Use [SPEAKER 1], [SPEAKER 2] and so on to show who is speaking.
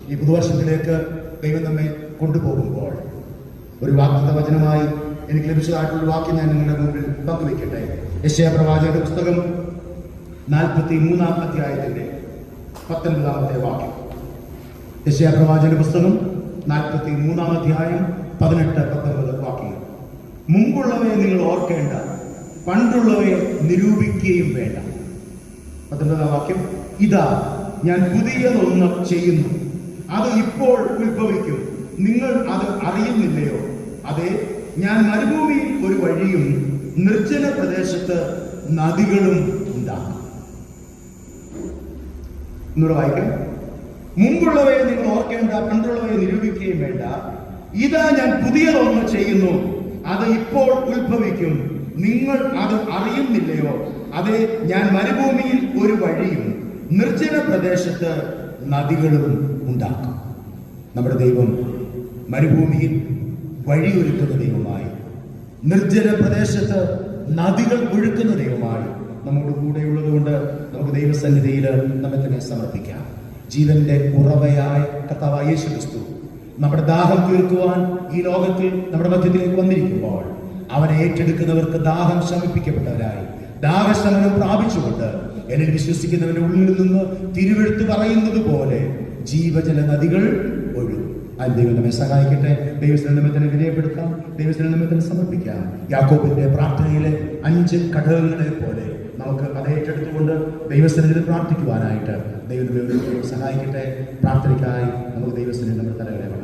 [SPEAKER 1] ഈ പുതുവർഷത്തിലേക്ക് ദൈവം നമ്മെ കൊണ്ടുപോകുമ്പോൾ ഒരു വാഗ്ദത്ത വചനമായി എനിക്ക് ലഭിച്ചതായിട്ടുള്ള വാക്യം ഞാൻ നിങ്ങളുടെ മുമ്പിൽ പങ്കുവയ്ക്കട്ടെ. യെശയ്യാ പ്രവാചകന്റെ പുസ്തകം 43-ാം അധ്യായത്തിന്റെ 19-ാമത്തെ വാക്യം. യെശയ്യാ പ്രവാചകന്റെ പുസ്തകം 43-ാം അധ്യായം 18-19 വാക്യങ്ങൾ. മുമ്പുള്ളവയെ നിങ്ങൾ ഓർക്കേണ്ട, പണ്ടുള്ളവയെ നിരൂപിക്കുകയും വേണ്ട. 19-ാം വാക്യം. ഇതാ ഞാൻ പുതിയതൊന്ന് ചെയ്യുന്നു, അത് ഇപ്പോൾ ഉത്ഭവിക്കും, നിങ്ങൾ അത് അറിയുന്നില്ലയോ? അതെ, ഞാൻ മരുഭൂമിയിൽ ഒരു വഴിയും നിർജ്ജന പ്രദേശത്ത് നദികളും ഉണ്ടാക്കും. എന്നൂടെ വായിക്കാം. മുമ്പുള്ളവയെ നിങ്ങൾ ഓർക്കേണ്ട, പണ്ടുള്ളവയെ നിരൂപിക്കുകയും വേണ്ട. ഇതാ ഞാൻ പുതിയതൊന്ന് ചെയ്യുന്നു, അത് ഇപ്പോൾ ഉത്ഭവിക്കും, നിങ്ങൾ അത് അറിയുന്നില്ലയോ? അതെ, ഞാൻ മരുഭൂമിയിൽ ഒരു വഴിയും നിർജ്ജന പ്രദേശത്ത് നദികളും ഉണ്ടാക്കും. നമ്മുടെ ദൈവം മരുഭൂമിയിൽ വഴിയൊരുക്കുന്ന ദൈവമായി, നിർജ്ജന പ്രദേശത്ത് നദികൾ ഒഴുക്കുന്ന ദൈവമായി നമ്മോട് കൂടെയുള്ളത് കൊണ്ട് നമുക്ക് ദൈവസന്നിധിയിൽ നമ്മെ തന്നെ സമർപ്പിക്കാം. ജീവന്റെ ഉറവയായ കർത്താവായ യേശു ക്രിസ്തു നമ്മുടെ ദാഹം തീർക്കുവാൻ ഈ ലോകത്തിൽ നമ്മുടെ മധ്യത്തിലേക്ക് വന്നിരിക്കുമ്പോൾ അവനെ ഏറ്റെടുക്കുന്നവർക്ക് ദാഹം ശമിപ്പിക്കപ്പെട്ടവരായി ദാഹശമനം പ്രാപിച്ചുകൊണ്ട് എന്നിൽ വിശ്വസിക്കുന്നവന്റെ ഉള്ളിൽ നിന്ന് തിരുവെഴുത്ത് പറയുന്നത് പോലെ ജീവജല നദികൾ ഒഴുകും. ദൈവം നമ്മെ സഹായിക്കട്ടെ. ദൈവത്തിന് നമ്മെ തന്നെ വിധേയപ്പെടുത്താം, ദൈവത്തിന് നമ്മെ തന്നെ സമർപ്പിക്കാം. യാക്കോബിന്റെ പ്രാർത്ഥനയിലെ 5 ഘടകങ്ങളെ പോലെ നമുക്ക് അത് ഏറ്റെടുത്തുകൊണ്ട് ദൈവസ്ഥനിൽ പ്രാർത്ഥിക്കുവാനായിട്ട് ദൈവം നമ്മെ സഹായിക്കട്ടെ. പ്രാർത്ഥനയ്ക്കായി നമുക്ക് ദൈവസ്ഥനിൽ നമ്മുടെ തലകളെ